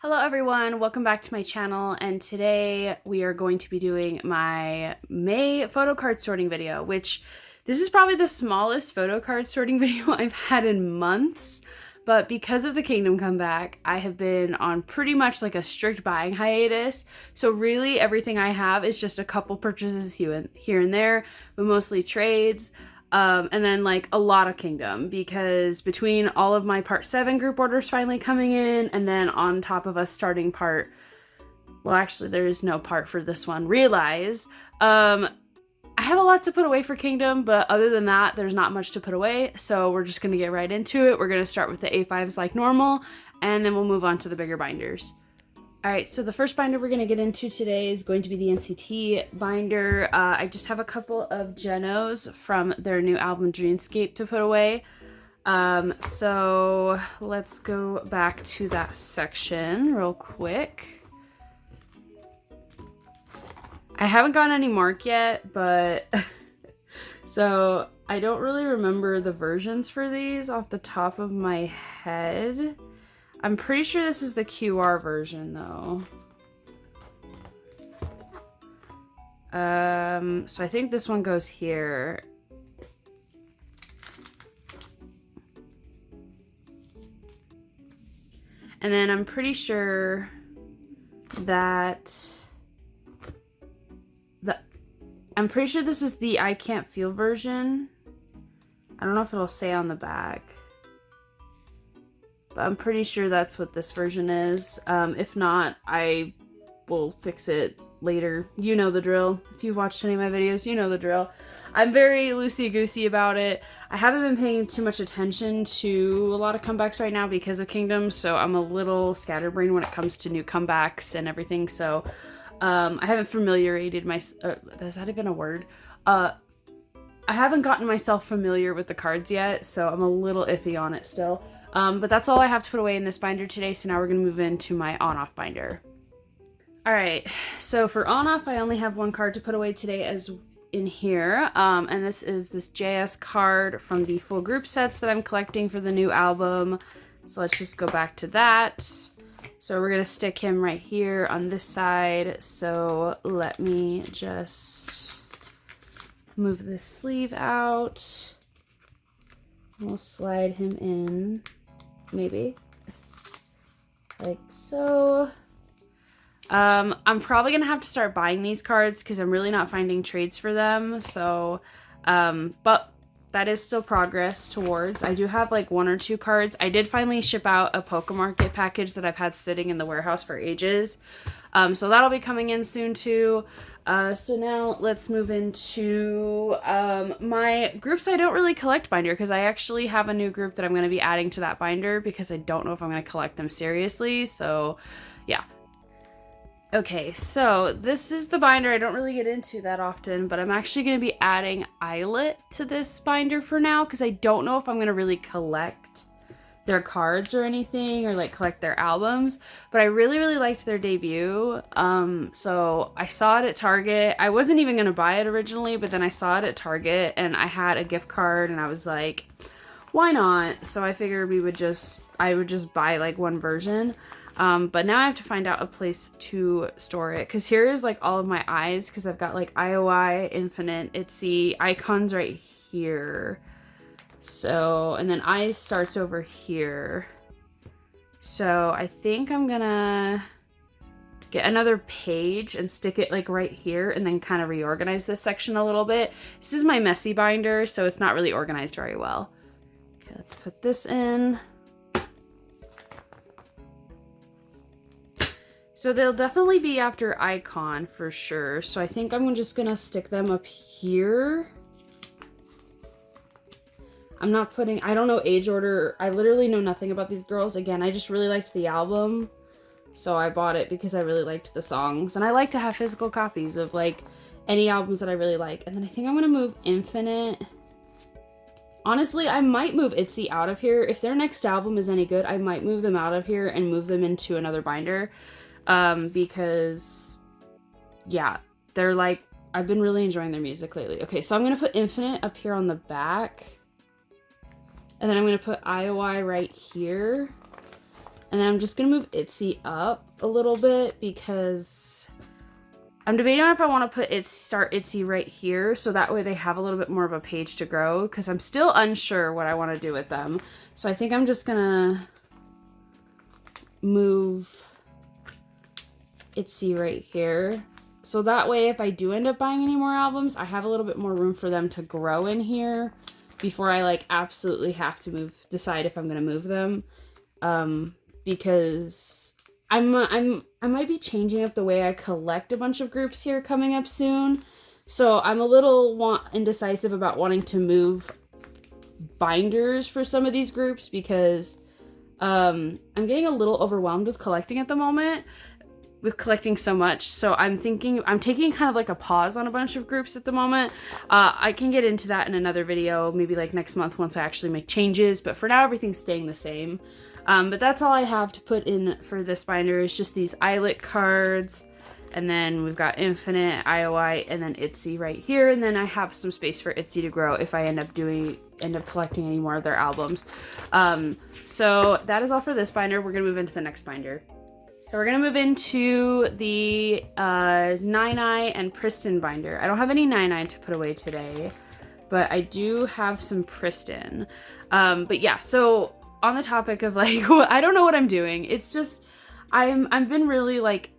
Hello everyone, welcome back to my channel, and today we are going to be doing my May photo card sorting video, which this is probably the smallest photo card sorting video I've had in months, but because of the Kingdom comeback, I have been on pretty much like a strict buying hiatus, so really everything I have is just a couple purchases here and there, but mostly trades. And then like a lot of Kingdom, because between all of my part 7 group orders finally coming in, and then on top of us starting well actually there is no part for this one, Realize, I have a lot to put away for Kingdom, but other than that there's not much to put away, so we're just gonna get right into it. We're gonna start with the A5s like normal, and then we'll move on to the bigger binders. Alright, so the first binder we're going to get into today is going to be the NCT binder. I just have a couple of Genos from their new album Dreamscape to put away. So let's go back to that section real quick. I haven't gotten any mark yet, but so I don't really remember the versions for these off the top of my head. I'm pretty sure this is the QR version though. So I think this one goes here. And then I'm pretty sure that this is the I Can't Feel version. I don't know if it'll say on the back, but I'm pretty sure that's what this version is. If not, I will fix it later. You know the drill. If you've watched any of my videos, you know the drill. I'm very loosey-goosey about it. I haven't been paying too much attention to a lot of comebacks right now because of Kingdom, so I'm a little scatterbrained when it comes to new comebacks and everything, so I haven't familiarized myself. Has that even a word? I haven't gotten myself familiar with the cards yet, so I'm a little iffy on it still. But that's all I have to put away in this binder today, so now we're going to move into my on-off binder. Alright, so for on-off, I only have one card to put away today as in here, and this is this JS card from the full group sets that I'm collecting for the new album. So let's just go back to that. So we're going to stick him right here on this side, so let me just move this sleeve out. We'll slide him in, maybe, like so. I'm probably gonna have to start buying these cards because I'm really not finding trades for them, so, but that is still progress towards. I do have like 1 or 2 cards. I did finally ship out a Pokemarket package that I've had sitting in the warehouse for ages, so that'll be coming in soon too. So now let's move into my groups I don't really collect binder, because I actually have a new group that I'm going to be adding to that binder because I don't know if I'm going to collect them seriously, so yeah. Okay, so this is the binder I don't really get into that often, but I'm actually going to be adding Eyelet to this binder for now because I don't know if I'm going to really collect their cards or anything, or like collect their albums, but I really liked their debut. So I saw it at Target. I wasn't even gonna buy it originally, but then I saw it at Target and I had a gift card and I was like, why not? So I figured I would just buy like one version. But now I have to find out a place to store it, because here is like all of my eyes, because I've got like IOI, Infinite, Itsy, icons right here. So, and then eyes starts over here. So I think I'm gonna get another page and stick it like right here, and then kind of reorganize this section a little bit. This is my messy binder, so it's not really organized very well. Okay, let's put this in. So they'll definitely be after icon for sure. So I think I'm just gonna stick them up here. I'm not putting, I don't know age order. I literally know nothing about these girls. Again, I just really liked the album, so I bought it because I really liked the songs. And I like to have physical copies of like any albums that I really like. And then I think I'm gonna move Infinite. Honestly, I might move Itsy out of here. If their next album is any good, I might move them out of here and move them into another binder. Because yeah, they're like, I've been really enjoying their music lately. Okay, so I'm gonna put Infinite up here on the back. And then I'm going to put IOI right here. And then I'm just gonna move Itsy up a little bit because I'm debating on if I want to put start Itsy right here, so that way they have a little bit more of a page to grow, because I'm still unsure what I want to do with them. So I think I'm just gonna move Itsy right here. So that way, if I do end up buying any more albums, I have a little bit more room for them to grow in here before I like absolutely have to decide if I'm gonna move them. Because I might be changing up the way I collect a bunch of groups here coming up soon. So I'm a little indecisive about wanting to move binders for some of these groups because I'm getting a little overwhelmed with collecting at the moment, with collecting so much. So I'm taking kind of like a pause on a bunch of groups at the moment. I can get into that in another video, maybe like next month once I actually make changes, but for now everything's staying the same. But that's all I have to put in for this binder is just these eyelet cards, and then we've got Infinite, IOI, and then Itsy right here, and then I have some space for Itsy to grow if I end up collecting any more of their albums. So that is all for this binder. We're gonna move into the next binder. So we're gonna move into the Nine and Pristin binder. I don't have any Nine to put away today, but I do have some Pristin. But yeah, so on the topic of like, I don't know what I'm doing. It's just, I've been really like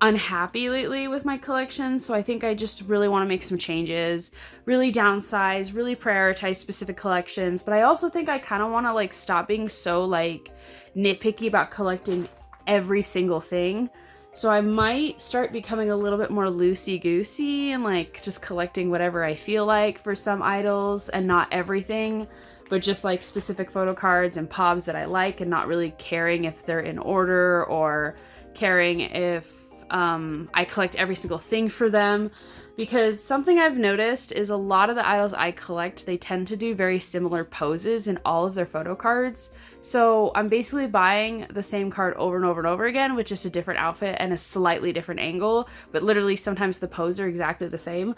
unhappy lately with my collection. So I think I just really want to make some changes, really downsize, really prioritize specific collections. But I also think I kind of want to like stop being so like nitpicky about collecting every single thing. So I might start becoming a little bit more loosey-goosey and like just collecting whatever I feel like for some idols and not everything, but just like specific photo cards and pobs that I like and not really caring if they're in order or caring if I collect every single thing for them. Because something I've noticed is a lot of the idols I collect, they tend to do very similar poses in all of their photo cards. So I'm basically buying the same card over and over and over again with just a different outfit and a slightly different angle, but literally sometimes the pose are exactly the same.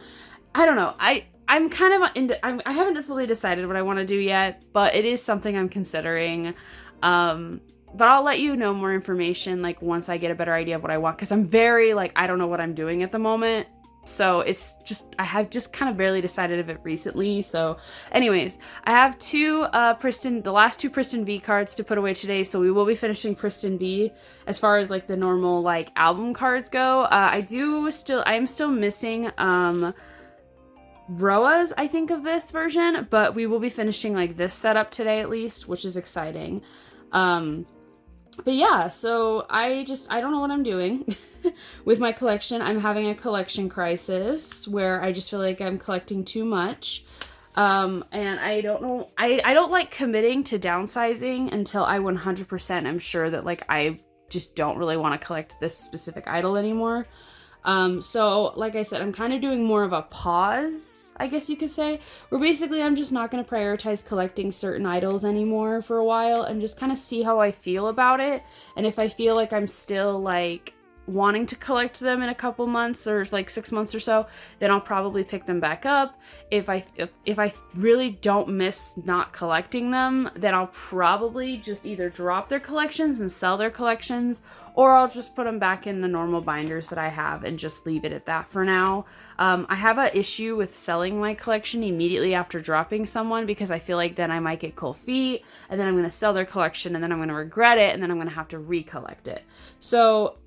I don't know. I'm kind of I haven't fully decided what I want to do yet, but it is something I'm considering. But I'll let you know more information like once I get a better idea of what I want, because I'm very like, I don't know what I'm doing at the moment. So it's just, I have just kind of barely decided of it recently. So anyways, I have the last two Pristin V cards to put away today. So we will be finishing Pristin V as far as like the normal like album cards go. I am still missing Roas, I think, of this version, but we will be finishing like this setup today at least, which is exciting. But yeah, so I don't know what I'm doing with my collection. I'm having a collection crisis where I just feel like I'm collecting too much. And I don't know, I don't like committing to downsizing until I 100% am sure that like I just don't really want to collect this specific idol anymore. So like I said, I'm kind of doing more of a pause, I guess you could say, where basically I'm just not going to prioritize collecting certain idols anymore for a while and just kind of see how I feel about it. And if I feel like I'm still like wanting to collect them in a couple months or like 6 months or so, then I'll probably pick them back up. If I really don't miss not collecting them, then I'll probably just either drop their collections and sell their collections, or I'll just put them back in the normal binders that I have and just leave it at that for now. I have an issue with selling my collection immediately after dropping someone because I feel like then I might get cold feet and then I'm going to sell their collection and then I'm going to regret it and then I'm going to have to recollect it. So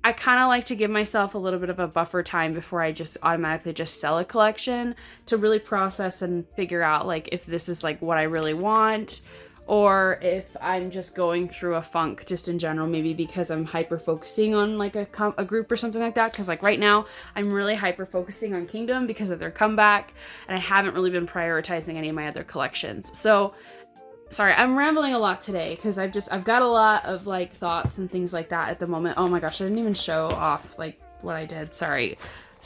I kind of like to give myself a little bit of a buffer time before I just automatically just sell a collection to really process and figure out like if this is like what I really want, or if I'm just going through a funk just in general, maybe because I'm hyper focusing on like a group or something like that. Because like right now I'm really hyper focusing on Kingdom because of their comeback, and I haven't really been prioritizing any of my other collections. So sorry, I'm rambling a lot today because I've got a lot of like thoughts and things like that at the moment. Oh my gosh, I didn't even show off like what I did. Sorry.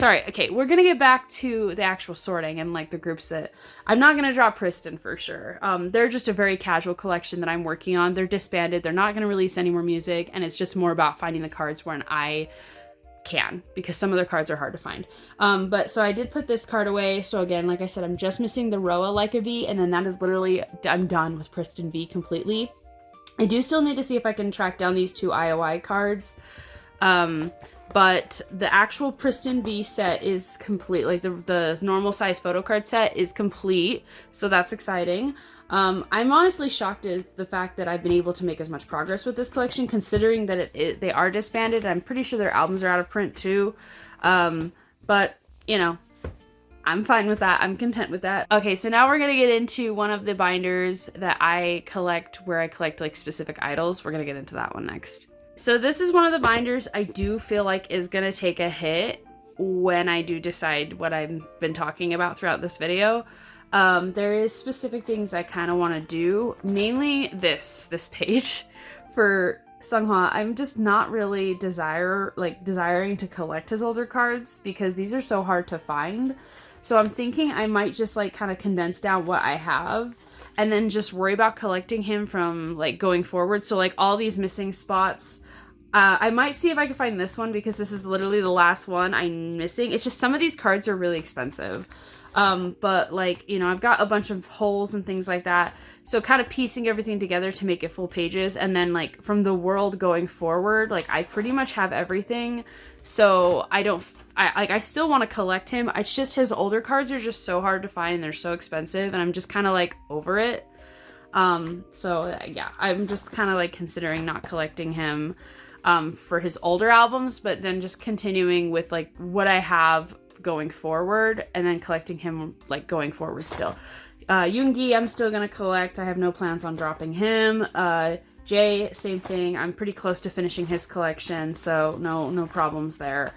Okay, we're gonna get back to the actual sorting and like the groups that I'm not gonna drop Pristin for sure. They're just a very casual collection that I'm working on. They're disbanded. They're not gonna release any more music, and it's just more about finding the cards when I can, because some of their cards are hard to find. But so I did put this card away. So again, like I said, I'm just missing the Roa Like a V, and then that is literally, I'm done with Pristin V completely. I do still need to see if I can track down these 2 IOI cards. But the actual Priston B set is complete. Like the normal size Photocard set is complete. So that's exciting. I'm honestly shocked at the fact that I've been able to make as much progress with this collection, considering that they are disbanded. I'm pretty sure their albums are out of print too. But, you know, I'm fine with that. I'm content with that. Okay, so now we're gonna get into one of the binders that I collect, where I collect like specific idols. We're gonna get into that one next. So this is one of the binders I do feel like is gonna take a hit when I do decide what I've been talking about throughout this video. There is specific things I kind of want to do, mainly this page for Seonghwa. I'm just not really desiring to collect his older cards because these are so hard to find. So I'm thinking I might just like kind of condense down what I have and then just worry about collecting him from like going forward. So like all these missing spots, I might see if I can find this one because this is literally the last one I'm missing. It's just some of these cards are really expensive. But like, you know, I've got a bunch of holes and things like that. So kind of piecing everything together to make it full pages. And then like from the world going forward, like I pretty much have everything. So I still want to collect him. It's just his older cards are just so hard to find and they're so expensive and I'm just kind of like over it. So yeah, I'm just kind of like considering not collecting him, for his older albums, but then just continuing with like what I have going forward and then collecting him like going forward still. Yoongi, I'm still gonna collect. I have no plans on dropping him. Jay, same thing. I'm pretty close to finishing his collection, so no problems there.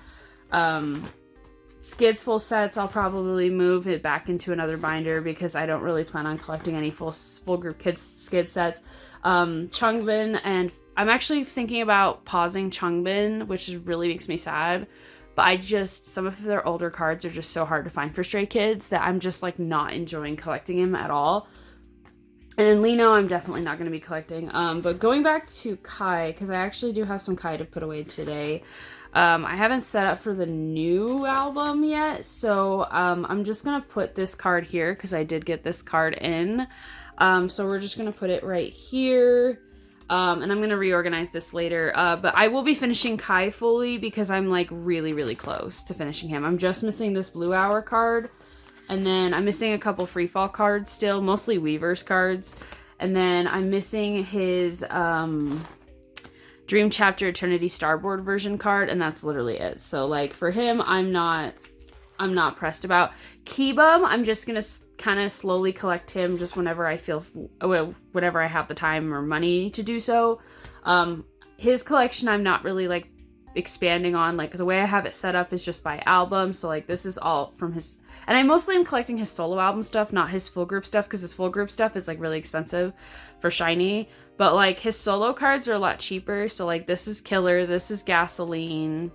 Skids full sets, I'll probably move it back into another binder because I don't really plan on collecting any full group kids skid sets. Changbin, and I'm actually thinking about pausing Changbin, which really makes me sad. But some of their older cards are just so hard to find for Stray Kids that I'm just like not enjoying collecting him at all. And then Lino, I'm definitely not going to be collecting. But going back to Kai, because I actually do have some Kai to put away today. I haven't set up for the new album yet, so I'm just going to put this card here because I did get this card in. So we're just going to put it right here. And I'm going to reorganize this later. But I will be finishing Kai fully because I'm like really close to finishing him. I'm just missing this Blue Hour card. And then I'm missing a couple free fall cards still, mostly Weaver's cards. And then I'm missing his Dream Chapter Eternity Starboard version card, and that's literally it. So like for him, I'm not pressed about. Keebum, I'm just gonna kind of slowly collect him just whenever I have the time or money to do so. His collection I'm not really like expanding on. Like the way I have it set up is just by album, so like this is all from his, and I mostly am collecting his solo album stuff, not his full group stuff, because his full group stuff is like really expensive for shiny, but like his solo cards are a lot cheaper. So like this is Killer, this is Gasoline,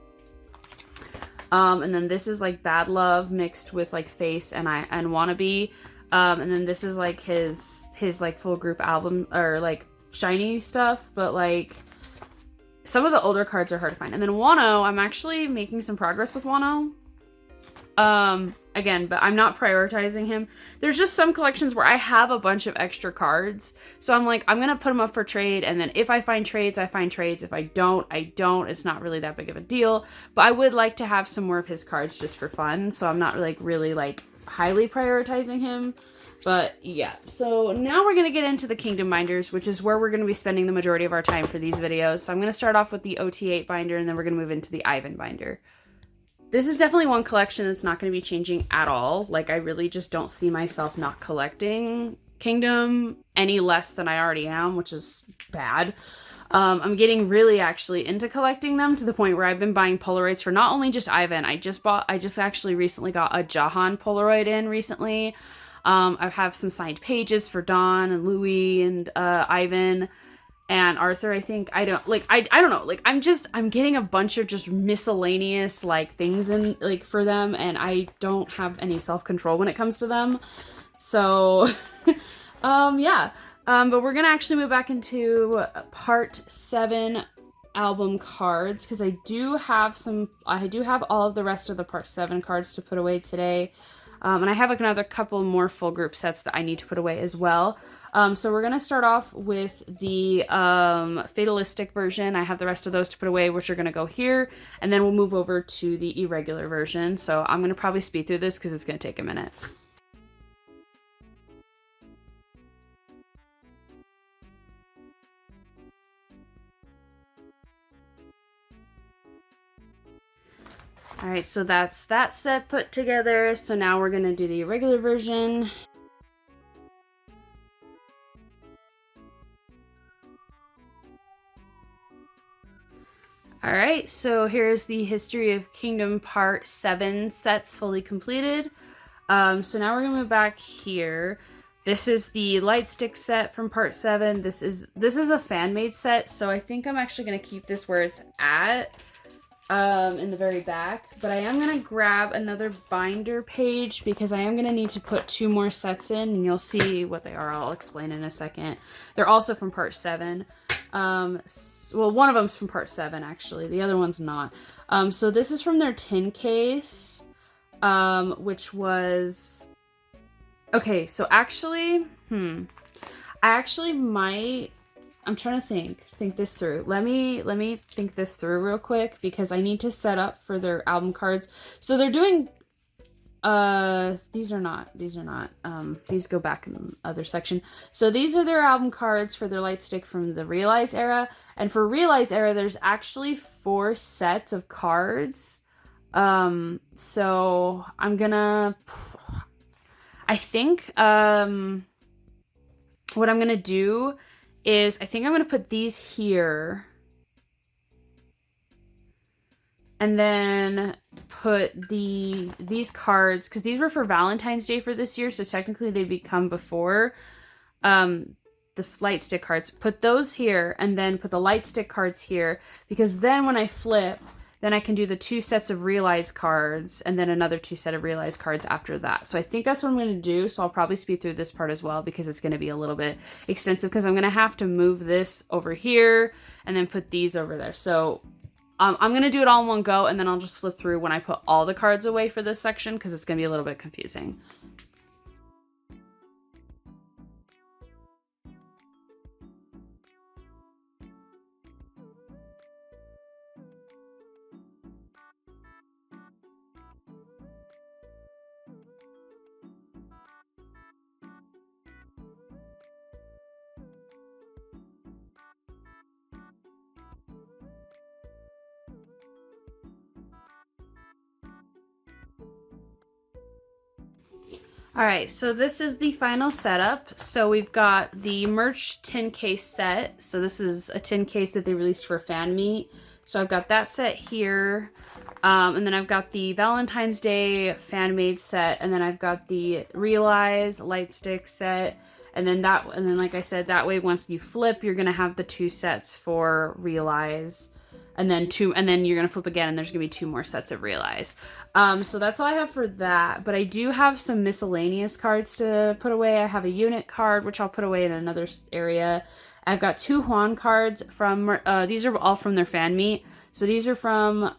and then this is like Bad Love mixed with like Face and Wannabe, and then this is like his like full group album or like shiny stuff, but like some of the older cards are hard to find. And then Wano, I'm actually making some progress with Wano. Again, but I'm not prioritizing him. There's just some collections where I have a bunch of extra cards. So I'm like, I'm going to put them up for trade. And then if I find trades, I find trades. If I don't, I don't. It's not really that big of a deal. But I would like to have some more of his cards just for fun. So I'm not like really like highly prioritizing him. But yeah, so now we're going to get into the Kingdom binders, which is where we're going to be spending the majority of our time for these videos. So I'm going to start off with the OT8 binder, and then we're going to move into the Ivan binder. This is definitely one collection that's not going to be changing at all. Like, I really just don't see myself not collecting Kingdom any less than I already am, which is bad. I'm getting really actually into collecting them to the point where I've been buying Polaroids for not only just Ivan. I just actually recently got a Jahan Polaroid in recently. I have some signed pages for Dawn and Louis and Ivan and Arthur. I think I don't know. Like I'm getting a bunch of just miscellaneous like things in like for them, and I don't have any self-control when it comes to them. So yeah. But we're gonna actually move back into part 7 album cards because I do have all of the rest of the part 7 cards to put away today. And I have like another couple more full group sets that I need to put away as well. So we're going to start off with the fatalistic version. I have the rest of those to put away, which are going to go here. And then we'll move over to the irregular version. So I'm going to probably speed through this because it's going to take a minute. All right, so that's that set put together. So now we're gonna do the regular version. All right, so here's the History of Kingdom Part 7 sets fully completed. So now we're gonna move back here. This is the light stick set from Part 7. This is a fan-made set, so I think I'm actually gonna keep this where it's at. In the very back, but I am going to grab another binder page because I am going to need to put 2 more sets in, and you'll see what they are. I'll explain in a second. They're also from Part 7. Well, one of them's from Part 7, actually. The other one's not. So this is from their tin case, which was... Okay, so actually, I actually might... I'm trying to think this through. Let me think this through real quick because I need to set up for their album cards. So they're doing, these are not, these go back in the other section. So these are their album cards for their light stick from the Realize era. And for Realize era, there's actually 4 sets of cards. So I'm gonna, I think, what I'm gonna do is I think I'm going to put these here and then put these cards, because these were for Valentine's Day for this year, so technically they'd become before the light stick cards. Put those here and then put the light stick cards here, because then when I flip, then I can do the 2 sets of Realize cards and then another 2 set of Realize cards after that. So I think that's what I'm going to do. So I'll probably speed through this part as well because it's going to be a little bit extensive because I'm going to have to move this over here and then put these over there. So I'm going to do it all in one go, and then I'll just flip through when I put all the cards away for this section because it's going to be a little bit confusing. Alright, so this is the final setup. So we've got the merch tin case set. So this is a tin case that they released for fan meet. So I've got that set here. And then I've got the Valentine's Day fan made set. And then I've got the Realize light stick set. And then like I said, that way once you flip, you're gonna have the 2 sets for Realize. And then you're gonna flip again and there's gonna be 2 more sets of Realize. So that's all I have for that, but I do have some miscellaneous cards to put away. I have a unit card, which I'll put away in another area. I've got 2 Juan cards from, these are all from their fan meet. So these are from,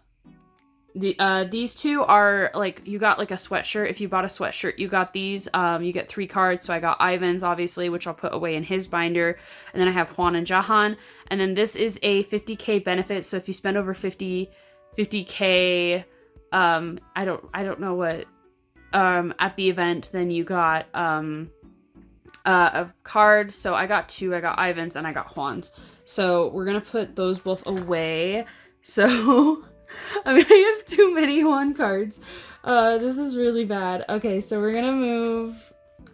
these 2 are like, you got like a sweatshirt. If you bought a sweatshirt, you got these, you get 3 cards. So I got Ivan's, obviously, which I'll put away in his binder. And then I have Juan and Jahan. And then this is a 50K benefit. So if you spend over 50K, I don't know what, at the event, then you got, a card. So I got 2, I got Ivan's and I got Juan's. So we're going to put those both away. So I mean, I have too many Juan cards. This is really bad. Okay. So we're going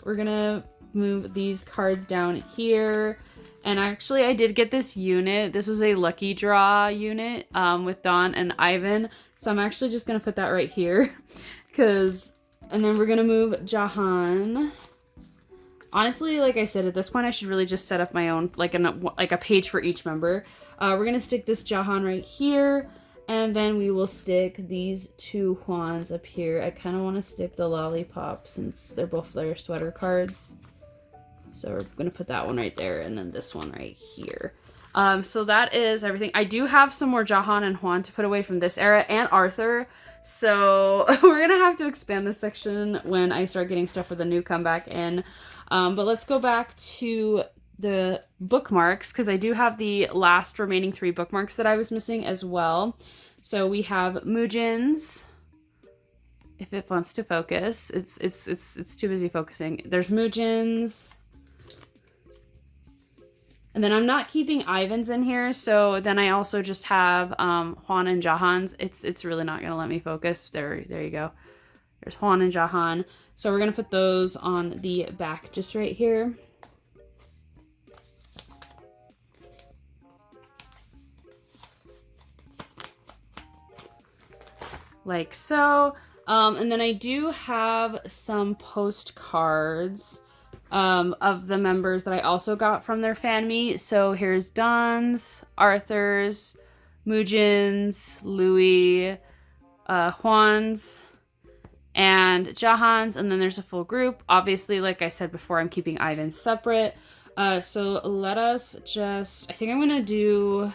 to move these cards down here. And actually, I did get this unit. This was a lucky draw unit with Dawn and Ivan. So I'm actually just going to put that right here. And then we're going to move Jahan. Honestly, like I said, at this point, I should really just set up my own, like a page for each member. We're going to stick this Jahan right here. And then we will stick these 2 Juans up here. I kind of want to stick the Lollipop since they're both their sweater cards. So we're going to put that one right there and then this one right here. So that is everything. I do have some more Jahan and Juan to put away from this era, and Arthur. So we're gonna have to expand this section when I start getting stuff for the new comeback in. But let's go back to the bookmarks, because I do have the last remaining 3 bookmarks that I was missing as well. So we have Mujin's. If it wants to focus, it's too busy focusing. There's Mujin's. And then I'm not keeping Ivan's in here, so then I also just have Juan and Jahan's. It's really not gonna let me focus. There you go. There's Juan and Jahan. So we're gonna put those on the back just right here. Like so. And then I do have some postcards of the members that I also got from their fan meet. So here's Don's, Arthur's, Mujin's, Louis, Juan's, and Jahan's, and then there's a full group. Obviously, like I said before, I'm keeping Ivan separate. So let us just, I think I'm gonna do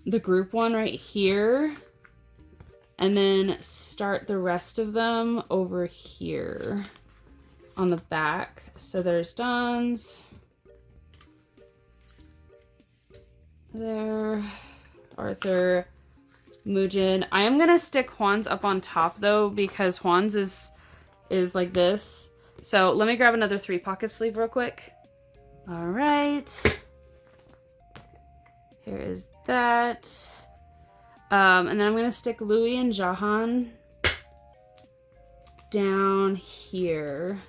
the group one right here, and then start the rest of them over here on the back. So there's Don's, there, Arthur, Mujin. I am gonna stick Juan's up on top though, because Juan's is like this. So let me grab another 3-pocket sleeve real quick. All right, here is that. And then I'm gonna stick Louis and Jahan down here.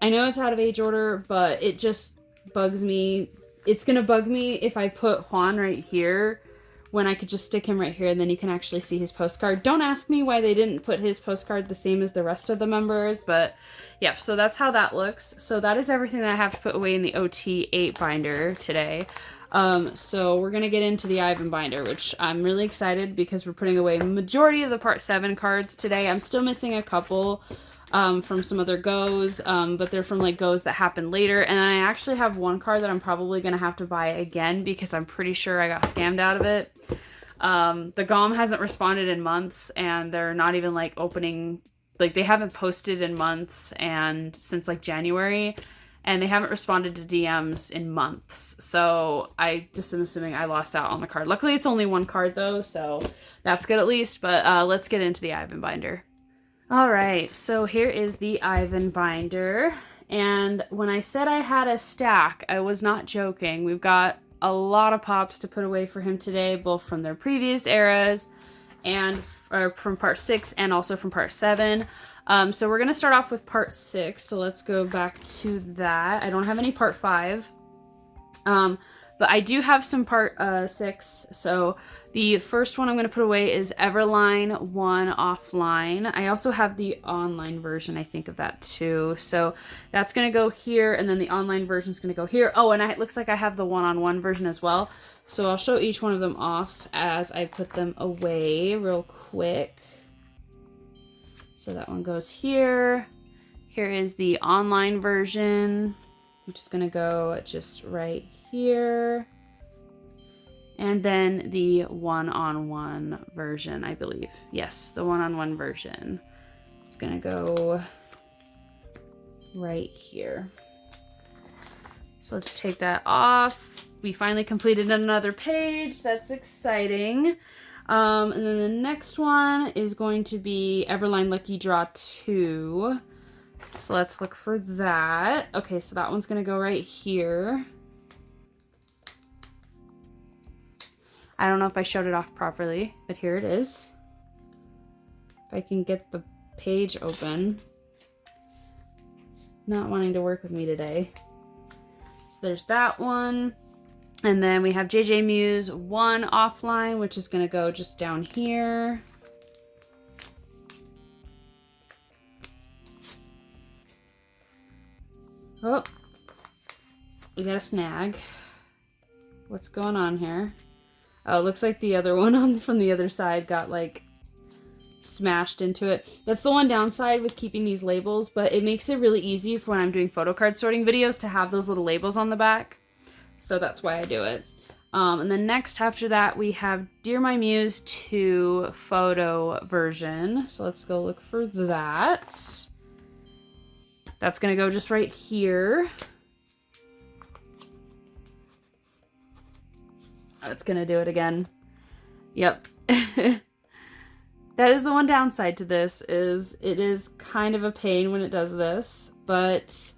I know it's out of age order, but it just bugs me. It's gonna bug me if I put Juan right here when I could just stick him right here, and then you can actually see his postcard. Don't ask me why they didn't put his postcard the same as the rest of the members, but yeah, so that's how that looks. So that is everything that I have to put away in the OT8 binder today. So we're gonna get into the Ivan binder, which I'm really excited because we're putting away majority of the part 7 cards today. I'm still missing a couple from some other goes, but they're from like goes that happened later. And I actually have one card that I'm probably gonna have to buy again because I'm pretty sure I got scammed out of it. The GOM hasn't responded in months, and they're not even like opening, like they haven't posted in months and since like January. And they haven't responded to DMs in months. So I just am assuming I lost out on the card. Luckily, it's only one card though, so that's good at least. But let's get into the Ivan binder. All right, so here is the Ivan binder. And when I said I had a stack, I was not joking. We've got a lot of pops to put away for him today, both from their previous eras and from part 6 and also from part 7. So we're going to start off with part 6. So let's go back to that. I don't have any part 5. But I do have some part 6. So the first one I'm going to put away is Everline 1 offline. I also have the online version, I think, of that too. So that's going to go here, and then the online version is going to go here. Oh, and it looks like I have the one-on-one version as well. So I'll show each one of them off as I put them away real quick. So that one goes here. Here is the online version. I'm just gonna go just right here. And then the one-on-one version, I believe. Yes, the one-on-one version. It's gonna go right here. So let's take that off. We finally completed another page. That's exciting. And then the next one is going to be Everline Lucky Draw 2. So let's look for that. Okay, so that one's going to go right here. I don't know if I showed it off properly, but here it is. If I can get the page open. It's not wanting to work with me today. So there's that one. And then we have JJ Muse 1 offline, which is going to go just down here. Oh, we got a snag. What's going on here? Oh, it looks like the other one from the other side got like smashed into it. That's the one downside with keeping these labels, but it makes it really easy for when I'm doing photocard sorting videos to have those little labels on the back. So that's why I do it. And then next after that, we have Dear My Muse 2 photo version. So let's go look for that. That's gonna go just right here. It's gonna do it again. Yep. That is the one downside to this, is it is kind of a pain when it does this, but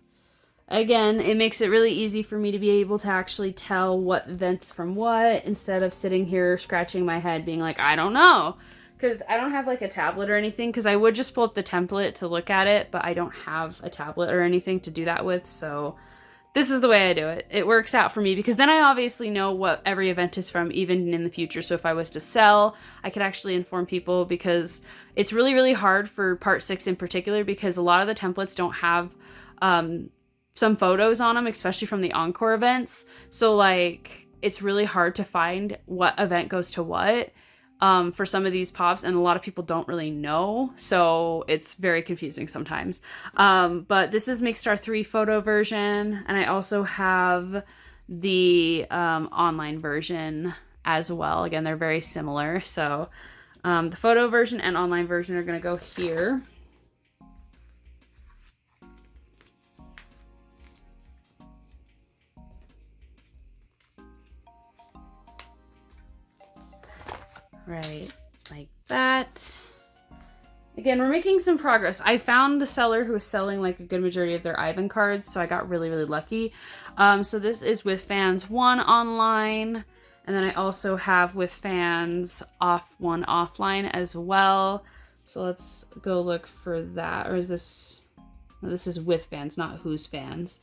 again, it makes it really easy for me to be able to actually tell what events from what, instead of sitting here scratching my head being like, I don't know. Because I don't have like a tablet or anything, because I would just pull up the template to look at it, but I don't have a tablet or anything to do that with, so this is the way I do it. It works out for me because then I obviously know what every event is from, even in the future. So if I was to sell, I could actually inform people, because it's really, really hard for part 6 in particular, because a lot of the templates don't have some photos on them, especially from the encore events. So like, it's really hard to find what event goes to what for some of these pops, and a lot of people don't really know, so it's very confusing sometimes. But this is Make Star 3 photo version, and I also have the online version as well. Again, they're very similar, so the photo version and online version are going to go here. Right, like that. Again, we're making some progress. I found a seller who was selling like a good majority of their Ivan cards, so I got really, really lucky. So this is with Fans 1 online, and then I also have with Fans 1 offline as well. So let's go look for that. Or is this... No, this is with Fans, not Who's Fans.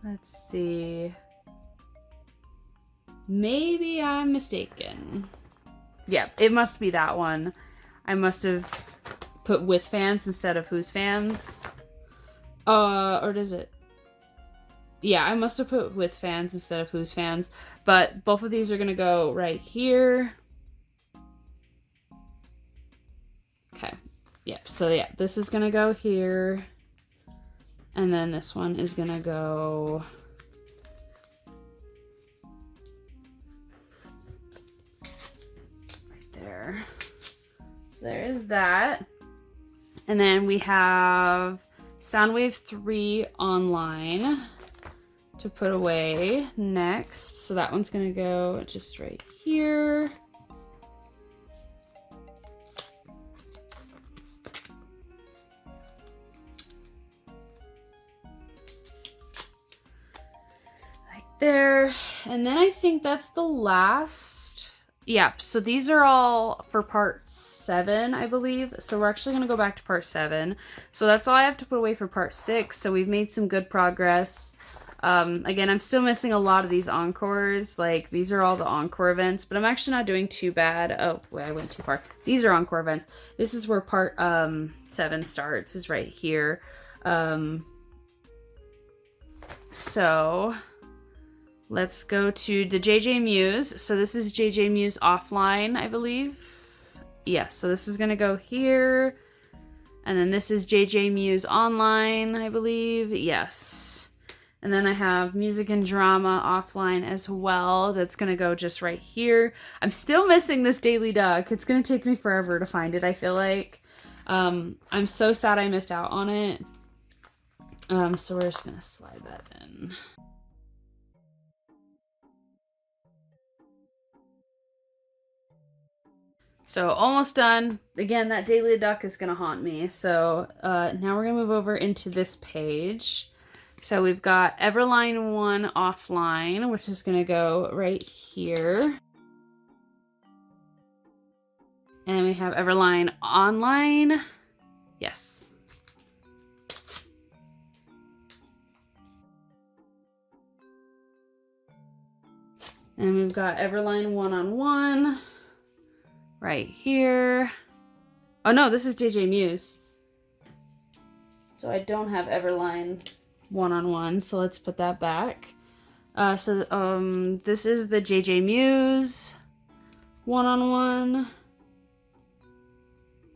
Let's see. Maybe I'm mistaken. Yeah, it must be that one. I must have put with Fans instead of Who's Fans. Or does it? Yeah, I must have put with Fans instead of Who's Fans. But both of these are going to go right here. Okay. Yep, so yeah, this is going to go here. And then this one is gonna go right there. So there is that. And then we have Soundwave 3 online to put away next. So that one's gonna go just right here. There, and then I think that's the last. Yep, so these are all for part 7, I believe. So we're actually going to go back to part 7. So that's all I have to put away for part 6. So we've made some good progress. Again, I'm still missing a lot of these encores. Like, these are all the encore events, but I'm actually not doing too bad. Oh, wait, I went too far. These are encore events. This is where part 7 starts, is right here. So... let's go to the JJ Muse. So this is JJ Muse offline, I believe. Yeah, so this is going to go here. And then this is JJ Muse online, I believe. Yes. And then I have Music and Drama offline as well. That's going to go just right here. I'm still missing this Daily Duck. It's going to take me forever to find it, I feel like. I'm so sad I missed out on it. So we're just going to slide that in. So almost done. Again, that Daily Duck is going to haunt me. So now we're going to move over into this page. So we've got Everline 1 offline, which is going to go right here. And we have Everline online. Yes. And we've got Everline 1-on-1. Right here. Oh no, this is JJ Muse. So I don't have Everline 1-on-1, so let's put that back. This is the JJ Muse 1-on-1.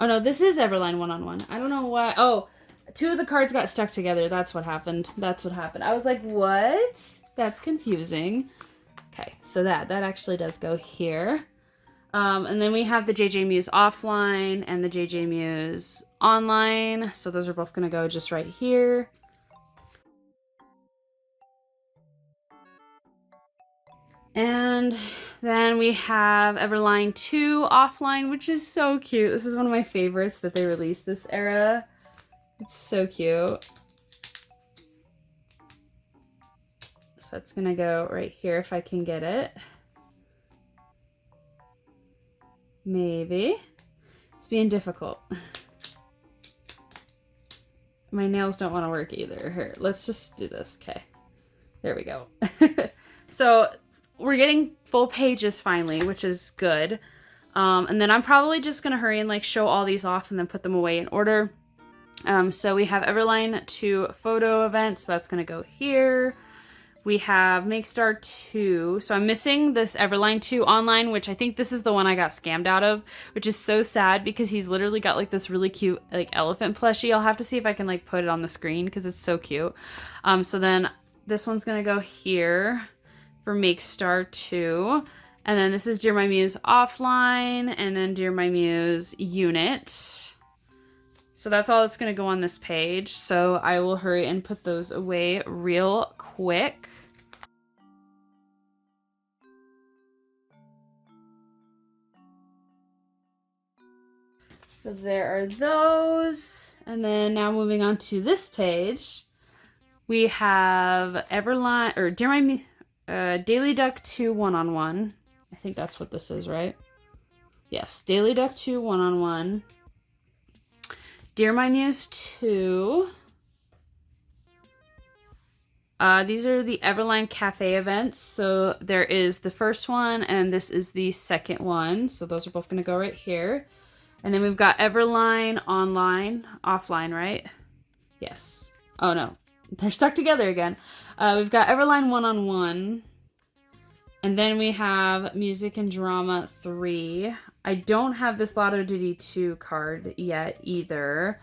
Oh no, this is Everline 1-on-1. I don't know why. Oh, two of the cards got stuck together. That's what happened. That's what happened. I was like, what? That's confusing. Okay, so that actually does go here. And then we have the JJ Muse offline and the JJ Muse online. So those are both going to go just right here. And then we have Everline 2 offline, which is so cute. This is one of my favorites that they released this era. It's so cute. So that's gonna go right here if I can get it. Maybe. It's being difficult. My nails don't want to work either. Here, let's just do this. Okay. There we go. So we're getting full pages finally, which is good. And then I'm probably just going to hurry and like show all these off and then put them away in order. So we have Everline 2 photo event. So that's going to go here. We have Make Star 2. So I'm missing this Everline 2 online, which I think this is the one I got scammed out of, which is so sad because he's literally got like this really cute like elephant plushie. I'll have to see if I can like put it on the screen because it's so cute. So then this one's going to go here for Make Star 2. And then this is Dear My Muse offline and then Dear My Muse unit. So that's all that's going to go on this page. So I will hurry and put those away real quick. So there are those. And then now moving on to this page, we have Everline, or Dear My Muse, Daily Duck 2 one-on-one. I think that's what this is, right? Yes, Daily Duck 2 one-on-one. Dear My Muse 2. These are the Everline Cafe events. So there is the first one and this is the second one. So those are both going to go right here. And then we've got Everline online, offline, right? Yes. Oh no, they're stuck together again. We've got Everline one-on-one. And then we have Music and Drama 3. I don't have this Lotto Diddy 2 card yet either.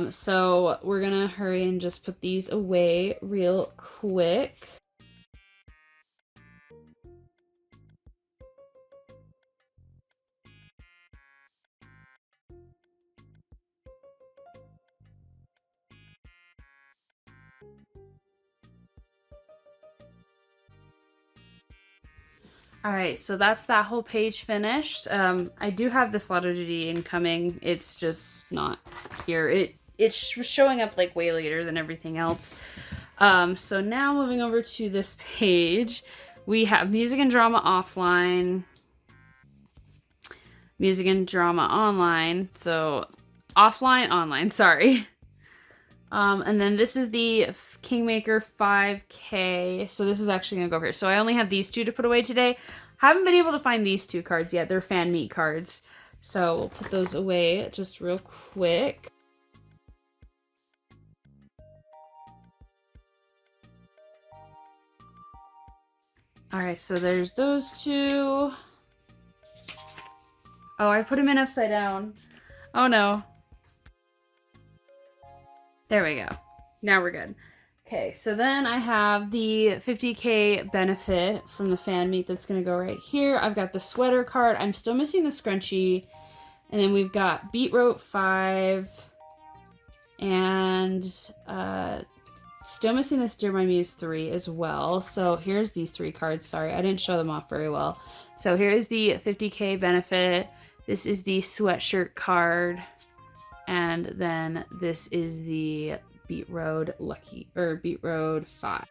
So we're gonna hurry and just put these away real quick. All right, so that's that whole page finished. I do have this Lotto Diddy incoming. It's just not here. It's showing up like way later than everything else. So now moving over to this page, we have Music and Drama offline, Music and Drama online. So offline, online, sorry. And then this is the Kingmaker 5K. So this is actually going to go over here. So I only have these two to put away today. Haven't been able to find these two cards yet. They're fan meet cards. So we'll put those away just real quick. All right, so there's those two. Oh, I put them in upside down. Oh no. There we go. Now we're good. Okay, so then I have the 50K benefit from the fan meet that's going to go right here. I've got the sweater card. I'm still missing the scrunchie. And then we've got Beetroot 5. And still missing this Dear My Muse 3 as well. So here's these three cards. Sorry, I didn't show them off very well. So here is the 50K benefit. This is the sweatshirt card. And then this is the Beat Road 5.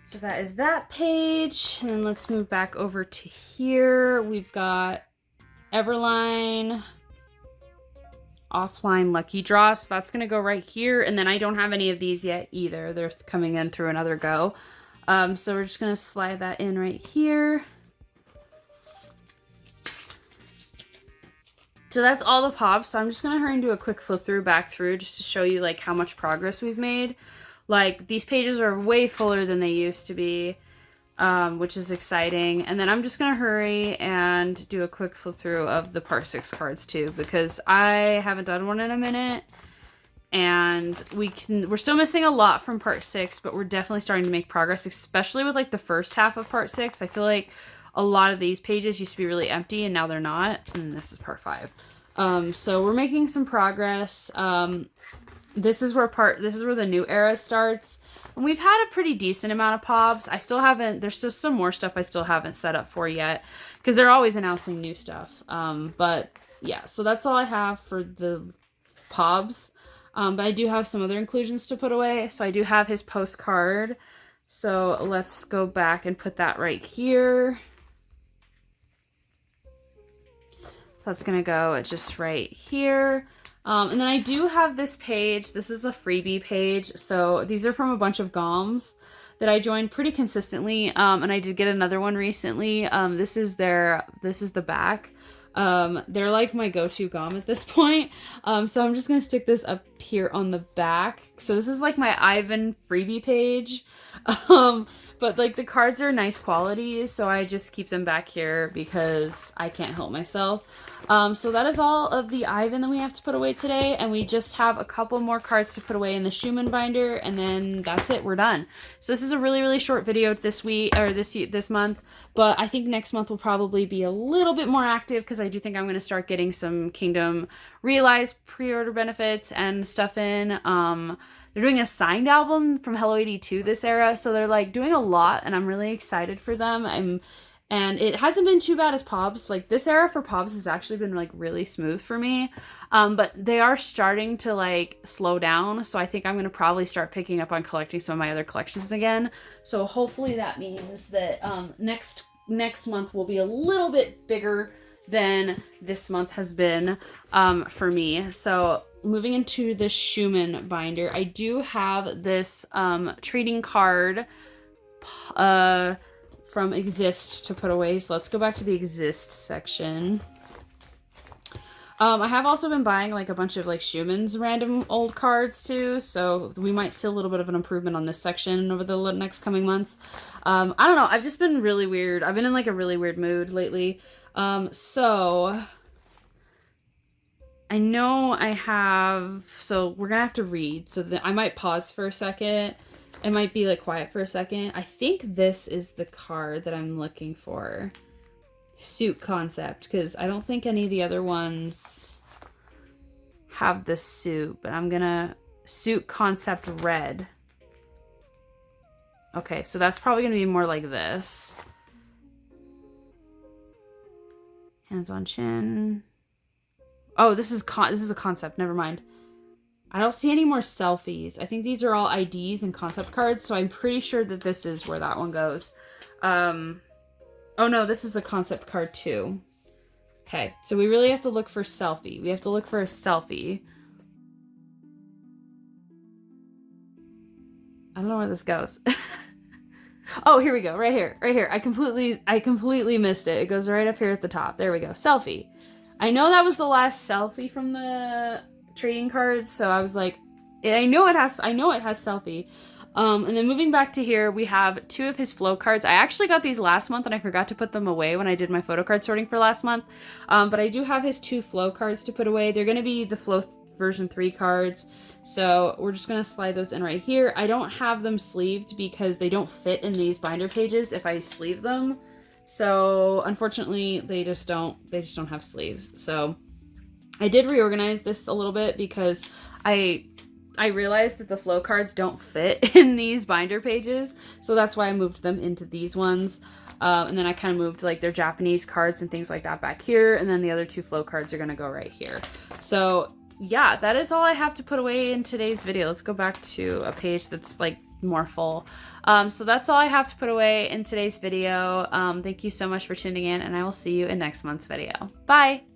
So that is that page. And then let's move back over to here. We've got Everline offline lucky draw. So that's going to go right here. And then I don't have any of these yet either. They're coming in through another go. So we're just going to slide that in right here. So that's all the pops. So I'm just going to hurry and do a quick flip through back through just to show you like how much progress we've made. Like these pages are way fuller than they used to be. which is exciting. And then I'm just going to hurry and do a quick flip through of the Part 6 cards too, because I haven't done one in a minute. And we're still missing a lot from Part 6, but we're definitely starting to make progress, especially with like the first half of Part 6. I feel like a lot of these pages used to be really empty and now they're not. And this is Part 5. So we're making some progress. This is where the new era starts. And we've had a pretty decent amount of pobs. There's still some more stuff I still haven't set up for yet, because they're always announcing new stuff. But yeah, so that's all I have for the pobs. But I do have some other inclusions to put away. So I do have his postcard. So let's go back and put that right here. That's going to go just right here. And then I do have this page. This is a freebie page. So these are from a bunch of GOMs that I joined pretty consistently. And I did get another one recently. This is the back. They're like my go-to GOM at this point. So I'm just going to stick this up here on the back. So this is like my Ivan freebie page. But like the cards are nice quality, so I just keep them back here because I can't help myself. So that is all of the Ivan that we have to put away today, and we just have a couple more cards to put away in the Schumann binder, and then that's it, we're done. So this is a really, really short video this week, or this month, but I think next month will probably be a little bit more active because I do think I'm going to start getting some Kingdom Realize pre-order benefits and stuff in. They're doing a signed album from Hello 82 this era, so they're like doing a lot, and I'm really excited for them. And it hasn't been too bad as Pobs. Like this era for Pobs has actually been like really smooth for me. But they are starting to like slow down, so I think I'm gonna probably start picking up on collecting some of my other collections again. So hopefully that means that next month will be a little bit bigger than this month has been for me. So moving into the Schumann binder, I do have this trading card from Exist to put away. So let's go back to the Exist section. I have also been buying like a bunch of like Schumann's random old cards too, so we might see a little bit of an improvement on this section over the next coming months. I don't know, I've just been really weird. I've been in like a really weird mood lately. So I know so we're gonna have to read, so I might pause for a second. It might be like quiet for a second. I think this is the card that I'm looking for. Suit Concept, because I don't think any of the other ones have the suit, but I'm gonna Suit Concept Red. Okay, so that's probably gonna be more like this. Hands on chin. Oh, this is a concept. Never mind. I don't see any more selfies. I think these are all IDs and concept cards, so I'm pretty sure that this is where that one goes. Oh no, this is a concept card too. Okay, so we really have to look for selfie. We have to look for a selfie. I don't know where this goes. Oh, here we go. Right here. Right here. I completely missed it. It goes right up here at the top. There we go. Selfie. I know that was the last selfie from the trading cards, so I was like, I know it has selfie. And then moving back to here, we have two of his flow cards. I actually got these last month and I forgot to put them away when I did my Photocard sorting for last month. But I do have his two flow cards to put away. They're going to be the flow version 3 cards. So we're just going to slide those in right here. I don't have them sleeved because they don't fit in these binder pages if I sleeve them. So unfortunately, they just don't have sleeves. So I did reorganize this a little bit because I realized that the flow cards don't fit in these binder pages. So that's why I moved them into these ones. And then I kind of moved like their Japanese cards and things like that back here. And then the other 2 flow cards are going to go right here. So yeah, that is all I have to put away in today's video. Let's go back to a page that's like more full. So that's all I have to put away in today's video. Thank you so much for tuning in, and I will see you in next month's video. Bye!